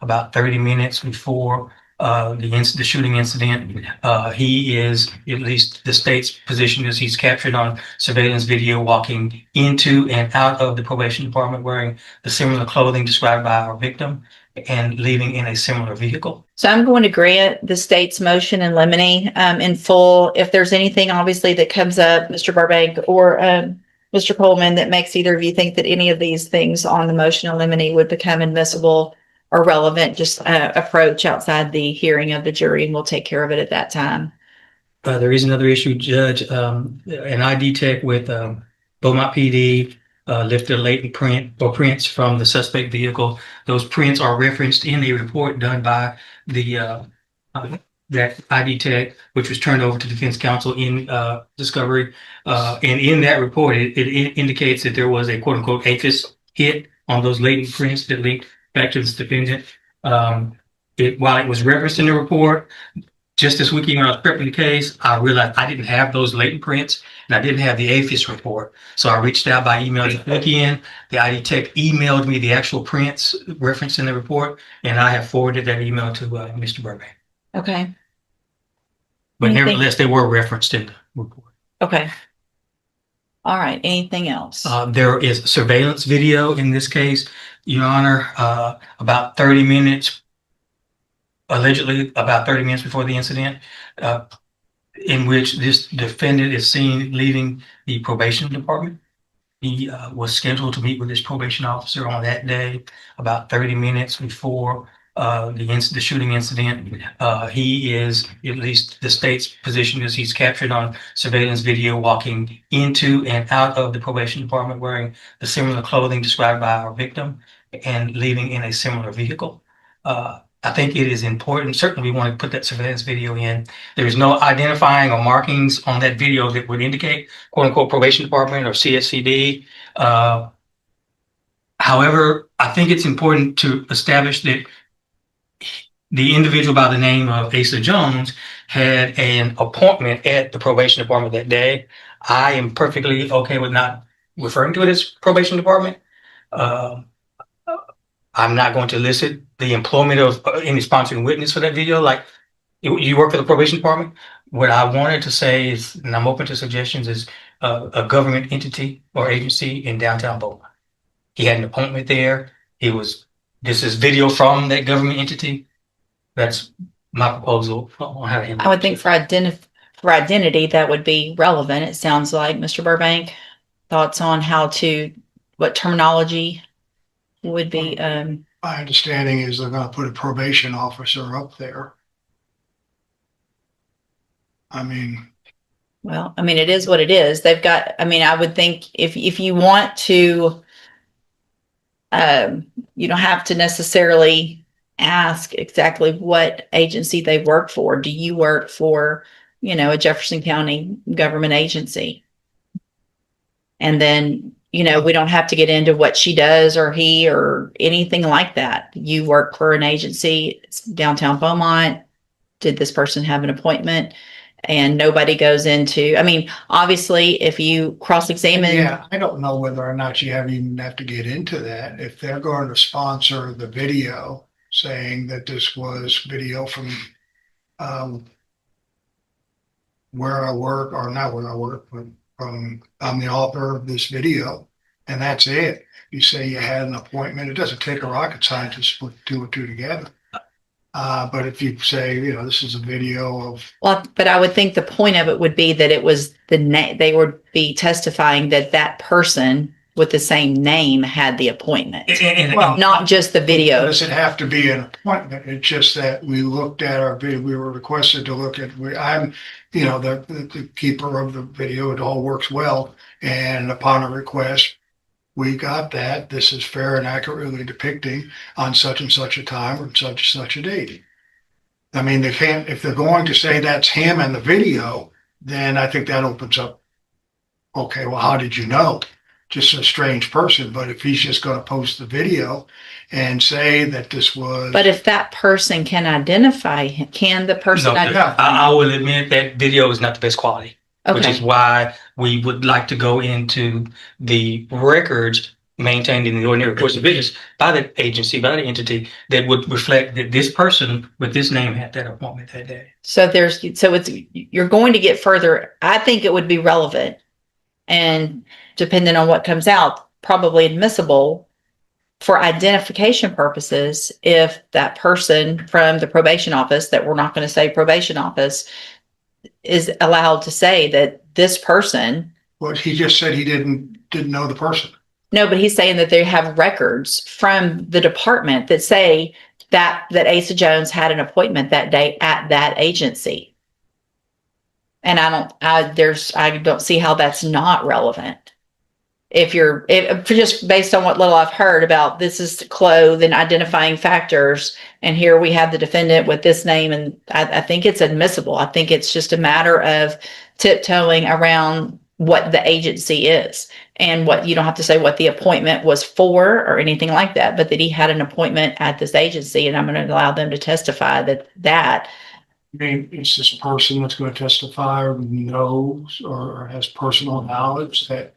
about 30 minutes before the shooting incident. He is, at least the state's position is, he's captured on surveillance video walking into and out of the probation department wearing the similar clothing described by our victim and leaving in a similar vehicle. So I'm going to grant the state's motion in limine in full. If there's anything obviously that comes up, Mr. Burbank or Mr. Coleman, that makes either of you think that any of these things on the motion in limine would become admissible or relevant, just approach outside the hearing of the jury and we'll take care of it at that time. There is another issue, Judge. An ID tech with Beaumont PD lifted a latent print or prints from the suspect vehicle. Those prints are referenced in a report done by the that ID tech, which was turned over to defense counsel in discovery. And in that report, it indicates that there was a quote unquote APHIS hit on those latent prints that linked back to this defendant. While it was referenced in the report, just this weekend when I was prepping the case, I realized I didn't have those latent prints and I didn't have the APHIS report. So I reached out by email this weekend. The ID tech emailed me the actual prints referenced in the report, and I have forwarded that email to Mr. Burbank. Okay. But nevertheless, they were referenced in the report. Okay. All right. Anything else? There is surveillance video in this case, Your Honor, allegedly about 30 minutes before the incident, in which this defendant is seen leaving the probation department. He was scheduled to meet with his probation officer on that day, about 30 minutes before the shooting incident. He is, at least the state's position is, he's captured on surveillance video walking into and out of the probation department wearing the similar clothing described by our victim and leaving in a similar vehicle. I think it is important. Certainly, we want to put that surveillance video in. There is no identifying or markings on that video that would indicate quote unquote probation department or CSCD. However, I think it's important to establish that the individual by the name of Asa Jones had an appointment at the probation department that day. I am perfectly okay with not referring to it as probation department. I'm not going to elicit the employment of any sponsoring witness for that video. Like, you work for the probation department. What I wanted to say is, and I'm open to suggestions, is a government entity or agency in downtown Beaumont. He had an appointment there. This is video from that government entity. That's my proposal on how to handle it. I would think for identity, that would be relevant. It sounds like, Mr. Burbank, thoughts on what terminology would be. My understanding is they're going to put a probation officer up there. Well, it is what it is. They've got, I would think if you want to, you don't have to necessarily ask exactly what agency they work for. Do you work for, a Jefferson County government agency? And then, we don't have to get into what she does or he or anything like that. You work for an agency, it's downtown Beaumont. Did this person have an appointment? And nobody goes into, obviously, if you cross-examine. Yeah, I don't know whether or not you even have to get into that. If they're going to sponsor the video saying that this was video from where I work, or not where I work, but I'm the author of this video, and that's it. You say you had an appointment. It doesn't take a rocket scientist to put two and two together. But if you say, this is a video of. Well, but I would think the point of it would be that it was they would be testifying that person with the same name had the appointment. Well, not just the video. Does it have to be an appointment? It's just that we looked at our video. We were requested to look at. I'm, the keeper of the video. It all works well, and upon a request, we got that. This is fair and accurately depicting on such and such a time or such and such a date. They can't. If they're going to say that's him in the video, then I think that opens up. Okay, well, how did you know? Just a strange person. But if he's just going to post the video and say that this was. But if that person can identify him, can the person identify? I will admit that video is not the best quality, which is why we would like to go into the records maintained in the ordinary course of business by the agency, by the entity that would reflect that this person with this name had that appointment that day. So you're going to get further. I think it would be relevant and depending on what comes out, probably admissible for identification purposes if that person from the probation office, that we're not going to say probation office, is allowed to say that this person. Well, he just said he didn't know the person. No, but he's saying that they have records from the department that say that Asa Jones had an appointment that day at that agency. And I don't see how that's not relevant. If just based on what little I've heard about, this is clothes and identifying factors, and here we have the defendant with this name, and I think it's admissible. I think it's just a matter of tiptoeing around what the agency is, and what you don't have to say what the appointment was for or anything like that, but that he had an appointment at this agency, and I'm going to allow them to testify that. I mean, it's this person that's going to testify or knows or has personal knowledge that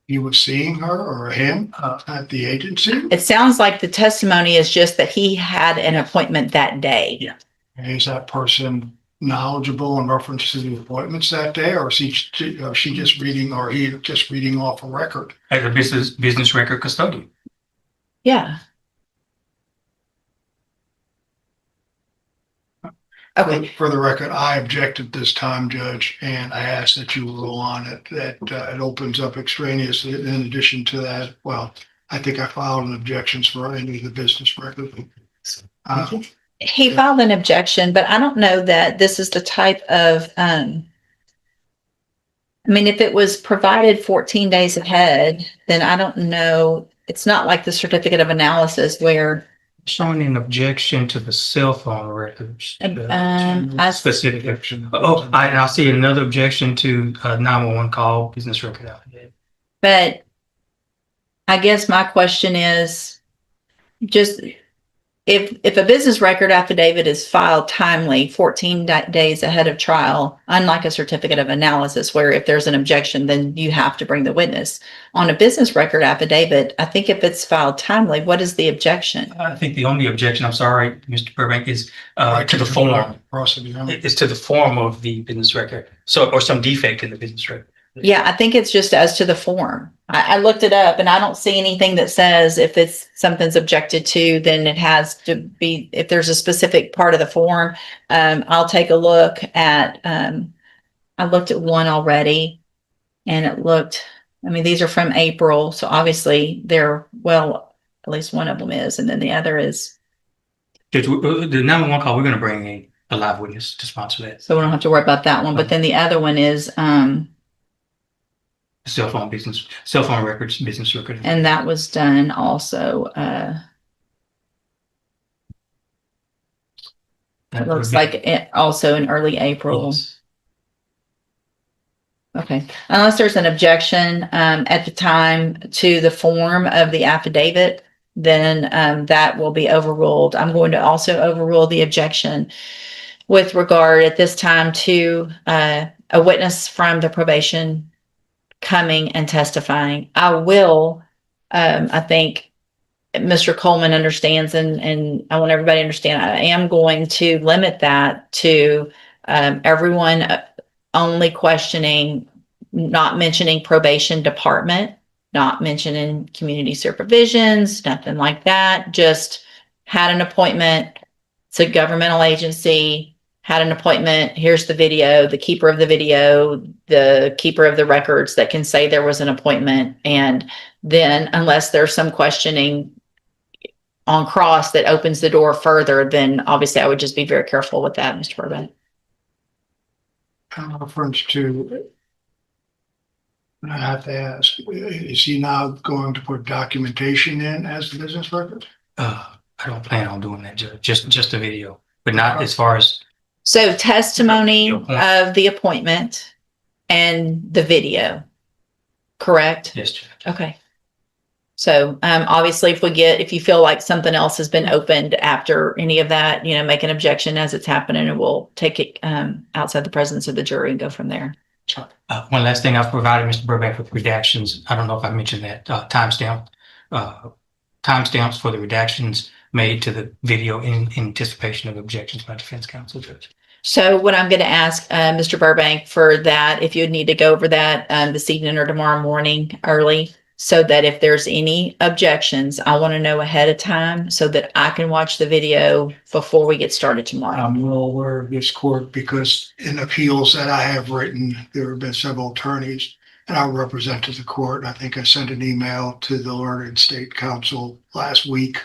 he was seeing her or him at the agency. It sounds like the testimony is just that he had an appointment that day. Yeah. And is that person knowledgeable in reference to the appointments that day, or is he just reading off a record? As a business record custodian. Yeah. Okay. For the record, I objected this time, Judge, and I asked that you rule on it, that it opens up extraneous. In addition to that, well, I think I filed an objections for any of the business record. He filed an objection, but I don't know that this is the type of, I mean, if it was provided 14 days ahead, then I don't know. It's not like the certificate of analysis where. Showing an objection to the cell phone records. I Specific objection. I see another objection to 911 call business record affidavit. But I guess my question is just if a business record affidavit is filed timely 14 days ahead of trial, unlike a certificate of analysis where if there's an objection, then you have to bring the witness. On a business record affidavit, I think if it's filed timely, what is the objection? I think the only objection, I'm sorry, Mr. Burbank, is to the form. It's to the form of the business record. So, or some defect in the business record. Yeah, I think it's just as to the form. I looked it up and I don't see anything that says if something's objected to, then it has to be, if there's a specific part of the form. I'll take a look at, I looked at one already and I mean, these are from April. So obviously at least one of them is, and then the other is. The 911 call, we're going to bring a live witness to sponsor that. So we don't have to worry about that one. But then the other one is, cell phone records, business record. and that was done also, it looks like also in early April. Yes. Okay, unless there's an objection at the time to the form of the affidavit, then that will be overruled. I'm going to also overrule the objection with regard at this time to a witness from the probation coming and testifying. I will, I think Mr. Coleman understands, and I want everybody to understand, I am going to limit that to everyone only questioning, not mentioning probation department, not mentioning community supervisions, nothing like that. Just had an appointment. It's a governmental agency. Had an appointment. Here's the video, the keeper of the video, the keeper of the records that can say there was an appointment. And then unless there's some questioning on cross that opens the door further, then obviously I would just be very careful with that, Mr. Burbank. Reference to, I have to ask, is he now going to put documentation in as the business record? I don't plan on doing that, Judge. Just a video, but not as far as. So testimony of the appointment and the video, correct? Yes, Judge. Okay. So obviously if you feel like something else has been opened after any of that, make an objection as it's happening, and we'll take it outside the presence of the jury and go from there. One last thing, I've provided Mr. Burbank with redactions. I don't know if I mentioned that, timestamps for the redactions made to the video in anticipation of objections by defense counsel, Judge. So what I'm going to ask Mr. Burbank for that, if you'd need to go over that this evening or tomorrow morning early, so that if there's any objections, I want to know ahead of time so that I can watch the video before we get started tomorrow. I'm well aware of this court because in appeals that I have written, there have been several attorneys and I represented the court. I think I sent an email to the learned state counsel last week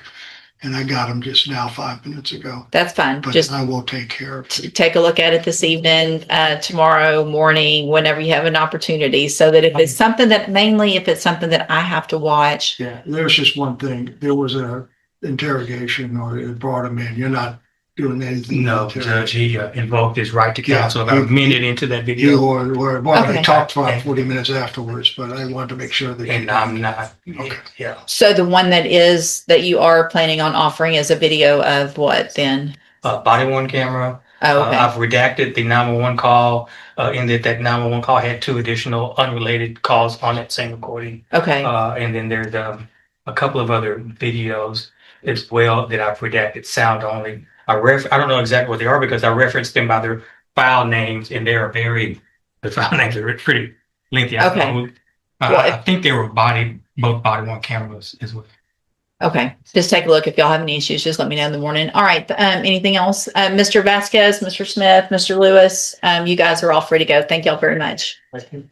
and I got them just now 5 minutes ago. That's fine. But Just I will take care of it. take a look at it this evening, tomorrow morning, whenever you have an opportunity, so that if it's something that, mainly if it's something that I have to watch. Yeah, there's just one thing. There was a interrogation or they brought him in. You're not doing anything. No, with the Judge, he invoked his right to Yeah, counsel about a minute into that You video, were, well, Okay. they talked for 40 minutes afterwards, but I wanted to make sure that. and I'm not, Okay. yeah. So the one that you are planning on offering is a video of what then? Body worn camera. Oh, okay. I've redacted the 911 call, in that 911 call had 2 additional unrelated calls on that same recording. Okay. And then there's a couple of other videos as well that I've redacted sound only. I don't know exactly what they are because I referenced them by their file names and the file names are pretty lengthy. Okay. I think they were both body worn cameras as well. Okay. Just take a look. If y'all have any issues, just let me know in the morning. All right. Anything else? Mr. Vasquez, Mr. Smith, Mr. Lewis, you guys are all free to go. Thank y'all very much. Thank you.